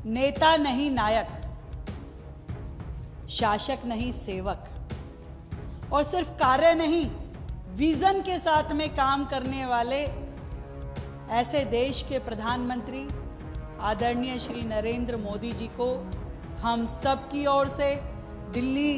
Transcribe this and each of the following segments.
नेता नहीं नायक, शासक नहीं सेवक, और सिर्फ कार्य नहीं विजन के साथ में काम करने वाले ऐसे देश के प्रधानमंत्री आदरणीय श्री नरेंद्र मोदी जी को हम सब की ओर से, दिल्ली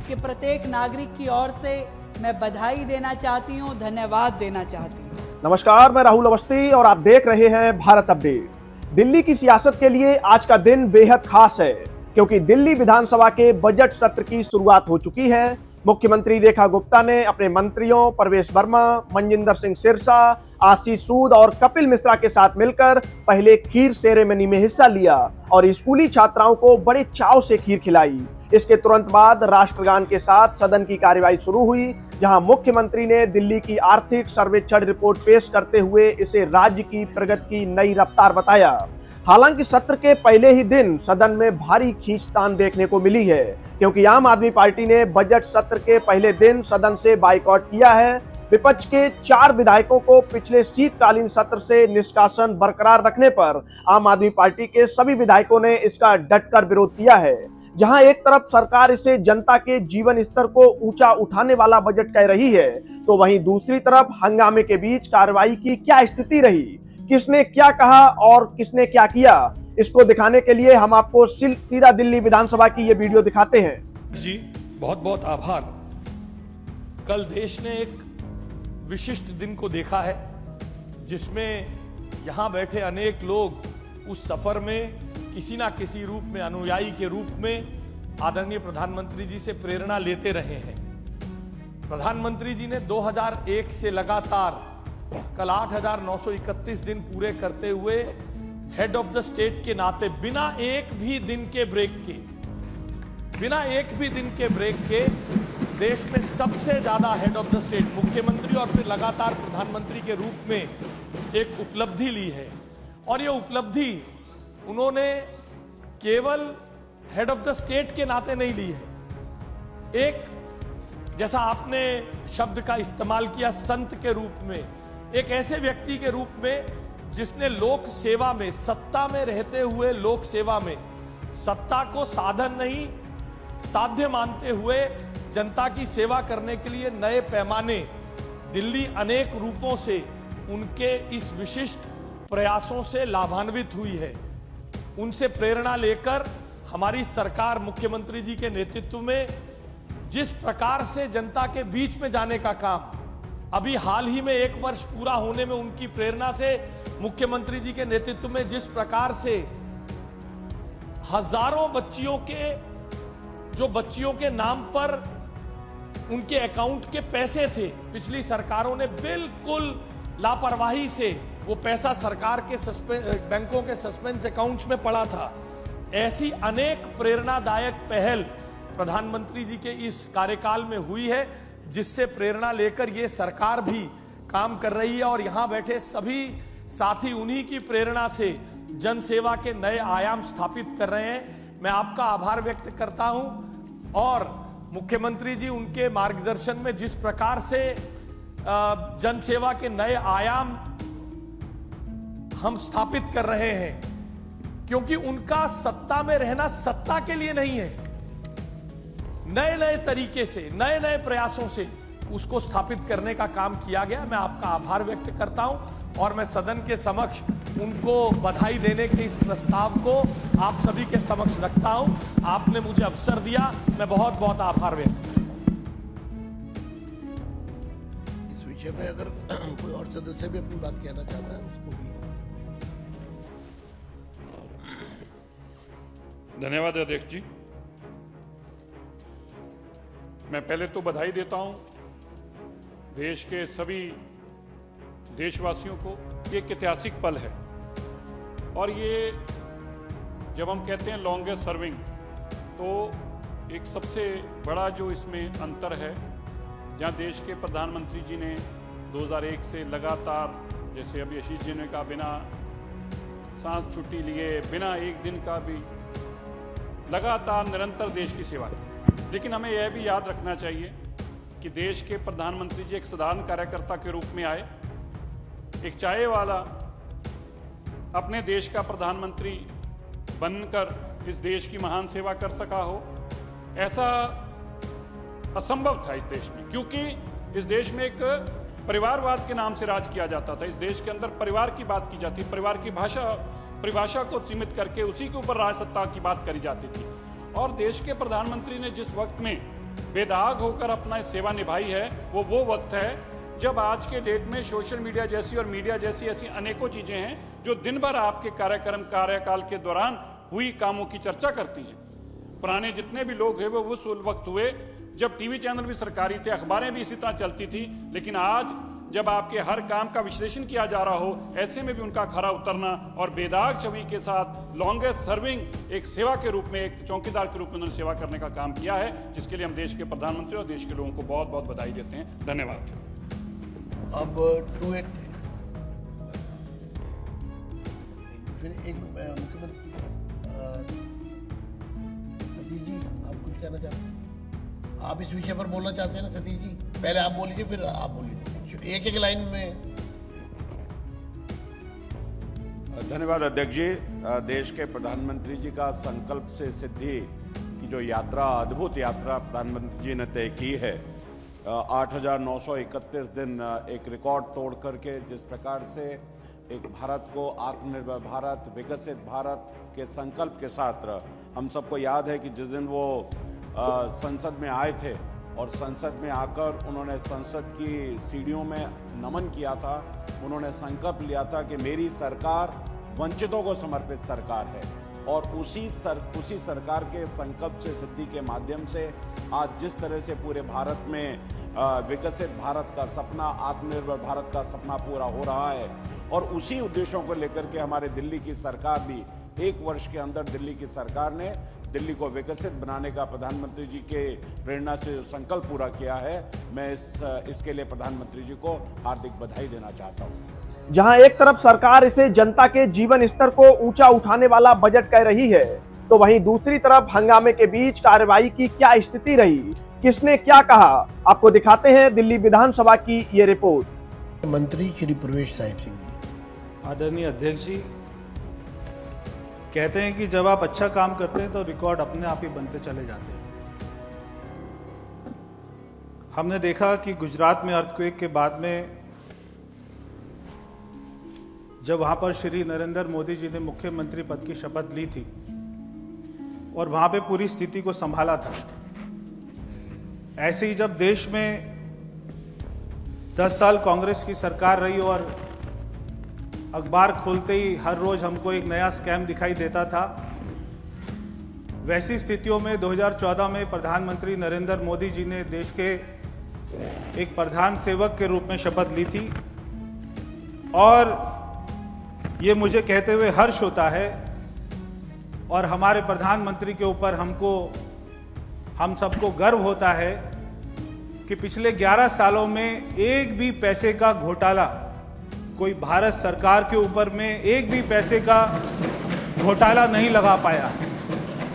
के प्रत्येक नागरिक की ओर से मैं बधाई देना चाहती हूँ, धन्यवाद देना चाहती हूँ। नमस्कार, मैं राहुल अवस्थी और आप देख रहे हैं भारत अपडेट। दिल्ली की सियासत के लिए आज का दिन बेहद खास है क्योंकि दिल्ली विधानसभा के बजट सत्र की शुरुआत हो चुकी है। मुख्यमंत्री रेखा गुप्ता ने अपने मंत्रियों परवेश वर्मा, मनजिंदर सिंह सिरसा, आशीष सूद और कपिल मिश्रा के साथ मिलकर पहले खीर सेरेमनी में हिस्सा लिया और स्कूली छात्राओं को बड़े चाव से खीर खिलाई। इसके तुरंत बाद राष्ट्रगान के साथ सदन की कार्यवाही शुरू हुई, जहां मुख्यमंत्री ने दिल्ली की आर्थिक सर्वेक्षण रिपोर्ट पेश करते हुए इसे राज्य की प्रगति की नई रफ्तार बताया। हालांकि सत्र के पहले ही दिन सदन में भारी खींचतान देखने को मिली है क्योंकि आम आदमी पार्टी ने बजट सत्र के पहले दिन सदन से बाइकआउट किया है। विपक्ष के 4 विधायकों को पिछले शीतकालीन सत्र से निष्कासन बरकरार रखने पर आम आदमी पार्टी के सभी विधायकों ने इसका डटकर विरोध किया है। जहां एक तरफ सरकार इसे जनता के जीवन स्तर को ऊंचा उठाने वाला बजट कह रही है, तो वहीं दूसरी तरफ हंगामे के बीच कार्रवाई की क्या स्थिति रही, किसने क्या कहा और किसने क्या किया, इसको दिखाने के लिए हम आपको सीधा दिल्ली विधानसभा की ये वीडियो दिखाते हैं। जी बहुत बहुत आभार। कल देश ने एक विशिष्ट दिन को देखा है जिसमें यहां बैठे अनेक लोग उस सफर में किसी ना किसी रूप में, अनुयायी के रूप में आदरणीय प्रधानमंत्री जी से प्रेरणा लेते रहे हैं। प्रधानमंत्री जी ने 2001 से लगातार कल 8,931 दिन पूरे करते हुए हेड ऑफ द स्टेट के नाते बिना एक भी दिन के ब्रेक के देश में सबसे ज्यादा हेड ऑफ द स्टेट मुख्यमंत्री और फिर लगातार प्रधानमंत्री के रूप में एक उपलब्धि ली है। और ये उपलब्धि उन्होंने केवल हेड ऑफ द स्टेट के नाते नहीं ली है, एक जैसा आपने शब्द का इस्तेमाल किया संत के रूप में, एक ऐसे व्यक्ति के रूप में जिसने लोक सेवा में, सत्ता में रहते हुए लोक सेवा में सत्ता को साधन नहीं साध्य मानते हुए जनता की सेवा करने के लिए नए पैमाने दिल्ली अनेक रूपों से उनके इस विशिष्ट प्रयासों से लाभान्वित हुई है। उनसे प्रेरणा लेकर हमारी सरकार मुख्यमंत्री जी के नेतृत्व में जिस प्रकार से जनता के बीच में जाने का काम, अभी हाल ही में 1 वर्ष पूरा होने में उनकी प्रेरणा से मुख्यमंत्री जी के नेतृत्व में जिस प्रकार से हजारों बच्चियों के नाम पर उनके अकाउंट के पैसे थे, पिछली सरकारों ने बिल्कुल लापरवाही से वो पैसा सरकार के बैंकों के सस्पेंस अकाउंट्स में पड़ा था। ऐसी अनेक प्रेरणादायक पहल प्रधानमंत्री जी के इस कार्यकाल में हुई है जिससे प्रेरणा लेकर ये सरकार भी काम कर रही है और यहां बैठे सभी साथी उन्हीं की प्रेरणा से जनसेवा के नए आयाम स्थापित कर रहे हैं। मैं आपका आभार व्यक्त करता हूं और मुख्यमंत्री जी उनके मार्गदर्शन में जिस प्रकार से जनसेवा के नए आयाम हम स्थापित कर रहे हैं, क्योंकि उनका सत्ता में रहना सत्ता के लिए नहीं है, नए नए तरीके से, नए नए प्रयासों से उसको स्थापित करने का काम किया गया। मैं आपका आभार व्यक्त करता हूं और मैं सदन के समक्ष उनको बधाई देने के इस प्रस्ताव को आप सभी के समक्ष रखता हूं। आपने मुझे अवसर दिया, मैं बहुत बहुत आभार व्यक्त करता हूं। इस विषय में अगर कोई और सदस्य भी अपनी बात कहना चाहता है उसको भी। धन्यवाद अध्यक्ष जी। मैं पहले तो बधाई देता हूं देश के सभी देशवासियों को। एक ऐतिहासिक पल है और ये जब हम कहते हैं लॉन्गेस्ट सर्विंग, तो एक सबसे बड़ा जो इसमें अंतर है, जहां देश के प्रधानमंत्री जी ने 2001 से लगातार, जैसे अभी आशीष जी ने कहा, बिना सांस छुट्टी लिए, बिना एक दिन का भी लगातार निरंतर देश की सेवा की। लेकिन हमें यह भी याद रखना चाहिए कि देश के प्रधानमंत्री जी एक साधारण कार्यकर्ता के रूप में आए, एक चाय वाला, अपने देश का प्रधानमंत्री बनकर इस देश की महान सेवा कर सका हो। ऐसा असंभव था इस देश में, क्योंकि इस देश में एक परिवारवाद के नाम से राज किया जाता था। इस देश के अंदर परिवार की बात की जाती, परिवार की परिभाषा को सीमित करके उसी के ऊपर राज सत्ता की बात करी जाती थी। और देश के प्रधानमंत्री ने जिस वक्त में बेदाग होकर अपना सेवा निभाई है, वो वक्त है जब आज के डेट में सोशल मीडिया जैसी और मीडिया जैसी ऐसी अनेकों चीजें हैं जो दिन भर आपके कार्यकाल के दौरान हुई कामों की चर्चा करती हैं। पुराने जितने भी लोग हैं वो उस वक्त हुए जब टीवी चैनल भी सरकारी थे, अखबारें भी इसी तरह चलती थी। लेकिन आज जब आपके हर काम का विश्लेषण किया जा रहा हो, ऐसे में भी उनका खरा उतरना और बेदाग छवि के साथ लॉन्गेस्ट सर्विंग एक सेवा के रूप में, एक चौकीदार के रूप में उन्होंने सेवा करने का काम किया है, जिसके लिए हम देश के प्रधानमंत्री और देश के लोगों को बहुत बहुत बधाई देते हैं। धन्यवाद। अब फिर एक मुख्यमंत्री सतीश जी, आप कुछ कहना चाहते हैं? आप इस विषय पर बोलना चाहते हैं ना सतीश जी? पहले आप बोल लीजिए, फिर आप बोल लीजिए, एक लाइन में। धन्यवाद अध्यक्ष जी। देश के प्रधानमंत्री जी का संकल्प से सिद्धि की जो यात्रा, अद्भुत यात्रा प्रधानमंत्री जी ने तय की है, 8,931 दिन एक रिकॉर्ड तोड़ करके जिस प्रकार से एक भारत को आत्मनिर्भर भारत, विकसित भारत के संकल्प के साथ, हम सबको याद है कि जिस दिन वो संसद में आए थे और संसद में आकर उन्होंने संसद की सीढ़ियों में नमन किया था, उन्होंने संकल्प लिया था कि मेरी सरकार वंचितों को समर्पित सरकार है। और उसी सरकार के संकल्प से सिद्धि के माध्यम से आज जिस तरह से पूरे भारत में विकसित भारत का सपना, आत्मनिर्भर भारत का सपना पूरा हो रहा है, और उसी उद्देश्यों को लेकर के हमारे दिल्ली की सरकार भी 1 वर्ष के अंदर दिल्ली की सरकार ने दिल्ली को विकसित बनाने का प्रधानमंत्री जी के प्रेरणा से संकल्प पूरा किया है। मैं इसके लिए प्रधानमंत्री जी को हार्दिक बधाई देना चाहता हूं। जहां एक तरफ सरकार इसे जनता के जीवन स्तर को ऊंचा उठाने वाला बजट कह रही है, तो वहीं दूसरी तरफ हंगामे के बीच कार्यवाही की क्या स्थिति रही, किसने क्या कहा, आपको दिखाते हैं दिल्ली विधानसभा की ये रिपोर्ट। मंत्री श्री प्रवेश साहिब सिंह जी। आदरणीय अध्यक्ष जी, कहते हैं कि जब आप अच्छा काम करते हैं तो रिकॉर्ड अपने आप ही बनते चले जाते हैं। हमने देखा कि गुजरात में अर्थक्वेक के बाद में जब वहां पर श्री नरेंद्र मोदी जी ने मुख्यमंत्री पद की शपथ ली थी और वहां पे पूरी स्थिति को संभाला था, ऐसे ही जब देश में 10 साल कांग्रेस की सरकार रही और अखबार खोलते ही हर रोज हमको एक नया स्कैम दिखाई देता था, वैसी स्थितियों में 2014 में प्रधानमंत्री नरेंद्र मोदी जी ने देश के एक प्रधान सेवक के रूप में शपथ ली थी। और ये मुझे कहते हुए हर्ष होता है और हमारे प्रधानमंत्री के ऊपर हम सबको गर्व होता है कि पिछले 11 सालों में एक भी पैसे का घोटाला, कोई भारत सरकार के ऊपर में एक भी पैसे का घोटाला नहीं लगा पाया,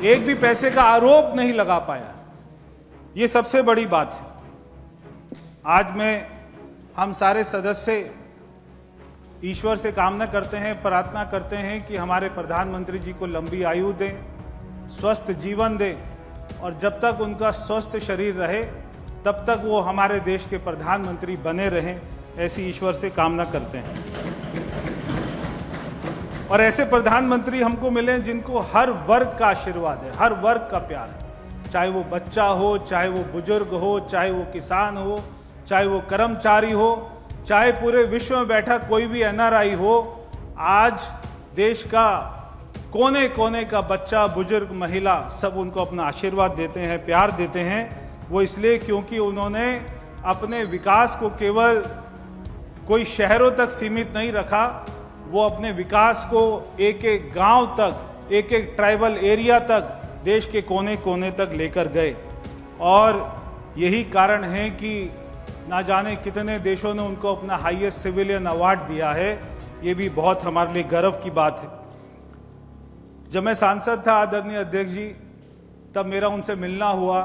एक भी पैसे का आरोप नहीं लगा पाया। ये सबसे बड़ी बात है। आज हम सारे सदस्य ईश्वर से कामना करते हैं, प्रार्थना करते हैं कि हमारे प्रधानमंत्री जी को लंबी आयु दें, स्वस्थ जीवन दें, और जब तक उनका स्वस्थ शरीर रहे तब तक वो हमारे देश के प्रधानमंत्री बने रहें, ऐसी ईश्वर से कामना करते हैं। और ऐसे प्रधानमंत्री हमको मिले जिनको हर वर्ग का आशीर्वाद है, हर वर्ग का प्यार है, चाहे वो बच्चा हो, चाहे वो बुजुर्ग हो, चाहे वो किसान हो, चाहे वो कर्मचारी हो, चाहे पूरे विश्व में बैठा कोई भी एनआरआई हो। आज देश का कोने कोने का बच्चा, बुजुर्ग, महिला सब उनको अपना आशीर्वाद देते हैं, प्यार देते हैं। वो इसलिए क्योंकि उन्होंने अपने विकास को केवल कोई शहरों तक सीमित नहीं रखा, वो अपने विकास को एक एक गांव तक, एक एक ट्राइबल एरिया तक, देश के कोने कोने तक लेकर गए। और यही कारण है कि ना जाने कितने देशों ने उनको अपना हाईएस्ट सिविलियन अवार्ड दिया है। ये भी बहुत हमारे लिए गर्व की बात है। जब मैं सांसद था आदरणीय अध्यक्ष जी, तब मेरा उनसे मिलना हुआ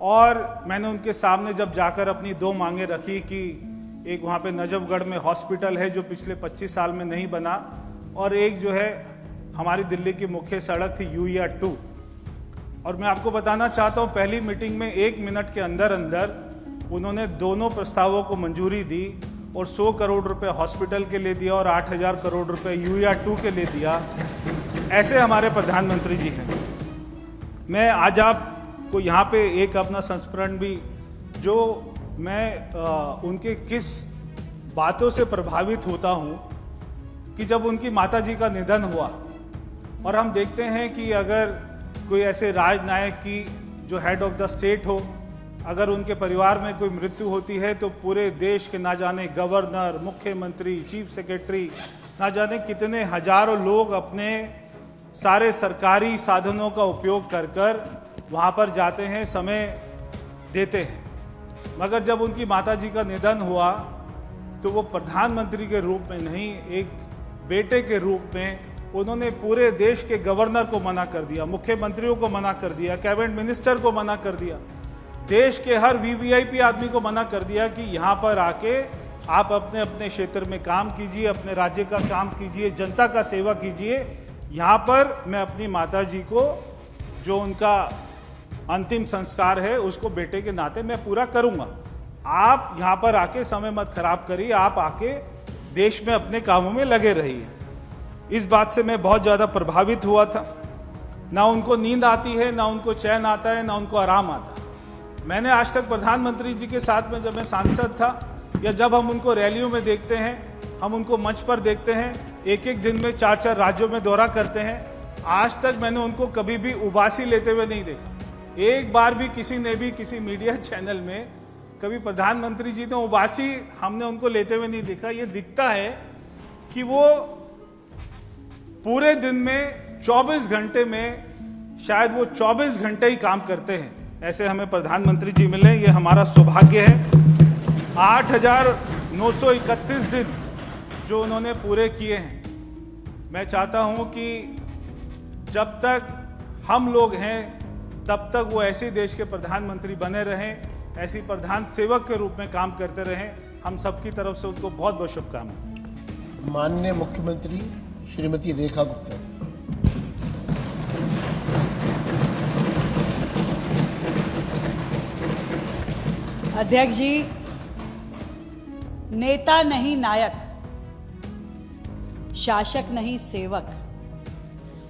और मैंने उनके सामने जब जाकर अपनी 2 मांगे रखी कि एक वहाँ पे नजफगढ़ में हॉस्पिटल है जो पिछले 25 साल में नहीं बना, और एक जो है हमारी दिल्ली की मुख्य सड़क थी UER 2। और मैं आपको बताना चाहता हूं, पहली मीटिंग में 1 मिनट के अंदर अंदर उन्होंने दोनों प्रस्तावों को मंजूरी दी और 100 करोड़ रुपए हॉस्पिटल के लिए दिया और 8,000 करोड़ रुपए UER 2 के लिए दिया। ऐसे हमारे प्रधानमंत्री जी हैं। मैं आज आपको यहाँ पे एक अपना संस्मरण भी, जो मैं उनके किस बातों से प्रभावित होता हूँ कि जब उनकी माता जी का निधन हुआ और हम देखते हैं कि अगर कोई ऐसे राजनायक की जो हेड ऑफ द स्टेट हो, अगर उनके परिवार में कोई मृत्यु होती है तो पूरे देश के ना जाने गवर्नर, मुख्यमंत्री, चीफ सेक्रेटरी, ना जाने कितने हजारों लोग अपने सारे सरकारी साधनों का उपयोग कर कर वहाँ पर जाते हैं, समय देते हैं। मगर जब उनकी माताजी का निधन हुआ तो वो प्रधानमंत्री के रूप में नहीं, एक बेटे के रूप में उन्होंने पूरे देश के गवर्नर को मना कर दिया, मुख्यमंत्रियों को मना कर दिया, कैबिनेट मिनिस्टर को मना कर दिया, देश के हर VVIP आदमी को मना कर दिया कि यहाँ पर आके आप अपने अपने क्षेत्र में काम कीजिए, अपने राज्य का काम कीजिए, जनता का सेवा कीजिए। यहाँ पर मैं अपनी माताजी को, जो उनका अंतिम संस्कार है, उसको बेटे के नाते मैं पूरा करूँगा। आप यहाँ पर आके समय मत खराब करिए, आप आके देश में अपने कामों में लगे रहिए। इस बात से मैं बहुत ज़्यादा प्रभावित हुआ था। ना उनको नींद आती है, ना उनको चैन आता है, ना उनको आराम आता है। मैंने आज तक प्रधानमंत्री जी के साथ में, जब मैं सांसद था या जब हम उनको रैलियों में देखते हैं, हम उनको मंच पर देखते हैं, एक एक दिन में 4-4 राज्यों में दौरा करते हैं, आज तक मैंने उनको कभी भी उबासी लेते हुए नहीं देखा। एक बार भी किसी ने भी किसी मीडिया चैनल में कभी प्रधानमंत्री जी ने उबासी हमने उनको लेते हुए नहीं देखा। ये दिखता है कि वो पूरे दिन में 24 घंटे में शायद वो 24 घंटे ही काम करते हैं। ऐसे हमें प्रधानमंत्री जी मिले, ये हमारा सौभाग्य है। 8,931 दिन जो उन्होंने पूरे किए हैं। मैं चाहता हूं कि जब तक हम लोग हैं तब तक वो ऐसे देश के प्रधानमंत्री बने रहें, ऐसी प्रधान सेवक के रूप में काम करते रहें। हम सबकी तरफ से उनको बहुत बहुत शुभकामनाएं। माननीय मुख्यमंत्री श्रीमती रेखा गुप्ता। अध्यक्ष जी, नेता नहीं नायक, शासक नहीं सेवक,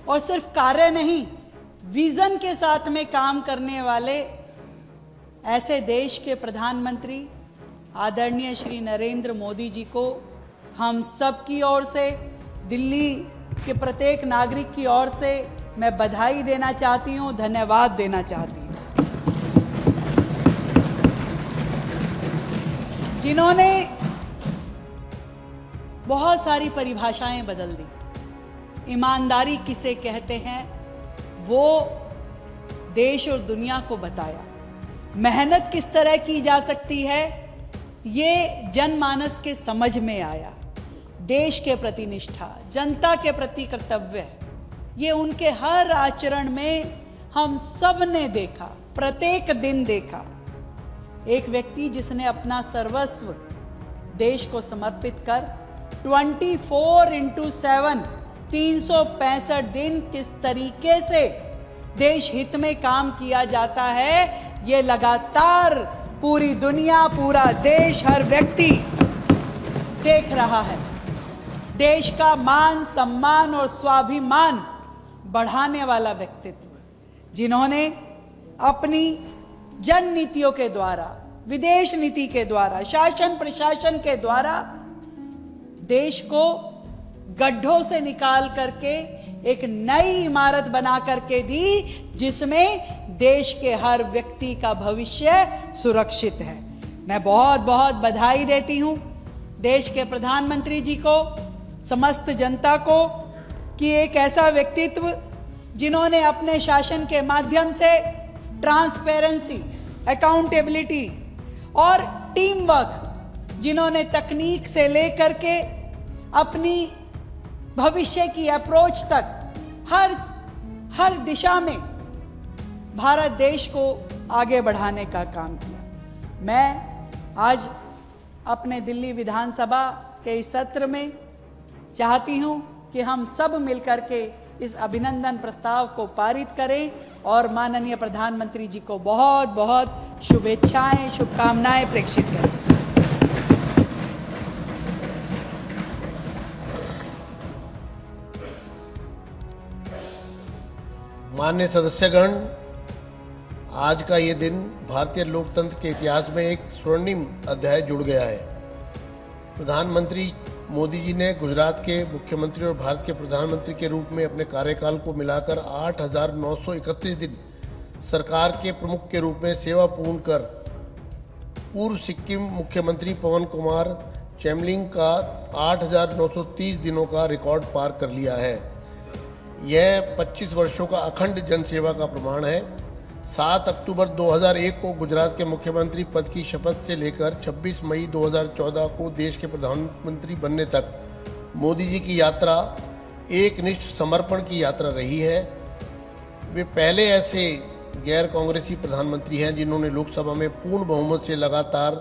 और सिर्फ कार्य नहीं, विजन के साथ में काम करने वाले ऐसे देश के प्रधानमंत्री आदरणीय श्री नरेंद्र मोदी जी को हम सब की ओर से, दिल्ली के प्रत्येक नागरिक की ओर से मैं बधाई देना चाहती हूं, धन्यवाद देना चाहती हूं, जिन्होंने बहुत सारी परिभाषाएं बदल दी। ईमानदारी किसे कहते हैं वो देश और दुनिया को बताया। मेहनत किस तरह की जा सकती है ये जनमानस के समझ में आया। देश के प्रति निष्ठा, जनता के प्रति कर्तव्य, ये उनके हर आचरण में हम सब ने देखा, प्रत्येक दिन देखा। एक व्यक्ति जिसने अपना सर्वस्व देश को समर्पित कर 24/7 365 दिन किस तरीके से देश हित में काम किया जाता है, ये लगातार पूरी दुनिया, पूरा देश, हर व्यक्ति देख रहा है। देश का मान, सम्मान और स्वाभिमान बढ़ाने वाला व्यक्तित्व, जिन्होंने अपनी जन नीतियों के द्वारा, विदेश नीति के द्वारा, शासन प्रशासन के द्वारा देश को गड्ढों से निकाल करके एक नई इमारत बना करके दी, जिसमें देश के हर व्यक्ति का भविष्य सुरक्षित है। मैं बहुत बहुत बधाई देती हूं देश के प्रधानमंत्री जी को, समस्त जनता को, कि एक ऐसा व्यक्तित्व जिन्होंने अपने शासन के माध्यम से ट्रांसपेरेंसी, अकाउंटेबिलिटी और टीम वर्क, जिन्होंने तकनीक से लेकर के अपनी भविष्य की अप्रोच तक हर दिशा में भारत देश को आगे बढ़ाने का काम किया। मैं आज अपने दिल्ली विधानसभा के इस सत्र में चाहती हूं कि हम सब मिलकर के इस अभिनंदन प्रस्ताव को पारित करें और माननीय प्रधानमंत्री जी को बहुत बहुत शुभेच्छाएं, शुभकामनाएं प्रेषित करें। मान्य सदस्यगण, आज का ये दिन भारतीय लोकतंत्र के इतिहास में एक स्वर्णिम अध्याय जुड़ गया है। प्रधानमंत्री मोदी जी ने गुजरात के मुख्यमंत्री और भारत के प्रधानमंत्री के रूप में अपने कार्यकाल को मिलाकर 8,931 दिन सरकार के प्रमुख के रूप में सेवा पूर्ण कर पूर्व सिक्किम मुख्यमंत्री पवन कुमार चैमलिंग का 8,930 दिनों का रिकॉर्ड पार कर लिया है। यह 25 वर्षों का अखंड जनसेवा का प्रमाण है। 7 अक्टूबर 2001 को गुजरात के मुख्यमंत्री पद की शपथ से लेकर 26 मई 2014 को देश के प्रधानमंत्री बनने तक मोदी जी की यात्रा एक निष्ठ समर्पण की यात्रा रही है। वे पहले ऐसे गैर कांग्रेसी प्रधानमंत्री हैं जिन्होंने लोकसभा में पूर्ण बहुमत से लगातार